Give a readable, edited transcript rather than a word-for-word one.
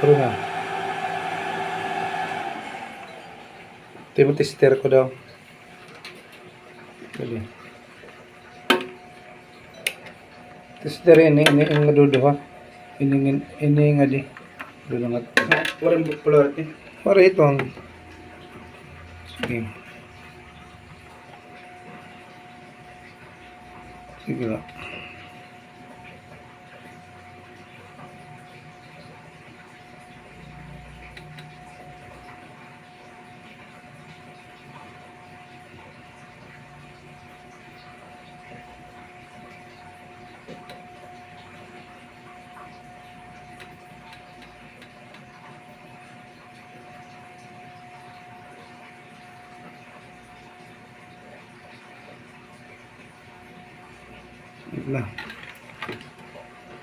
Puro na. Ito yung tester ko daw. Dali. Tester ini ang maduduha. Ini nga di. Dulo nga. Walang popularity. Para ito ang... Sige. Sige lang. Wait lang.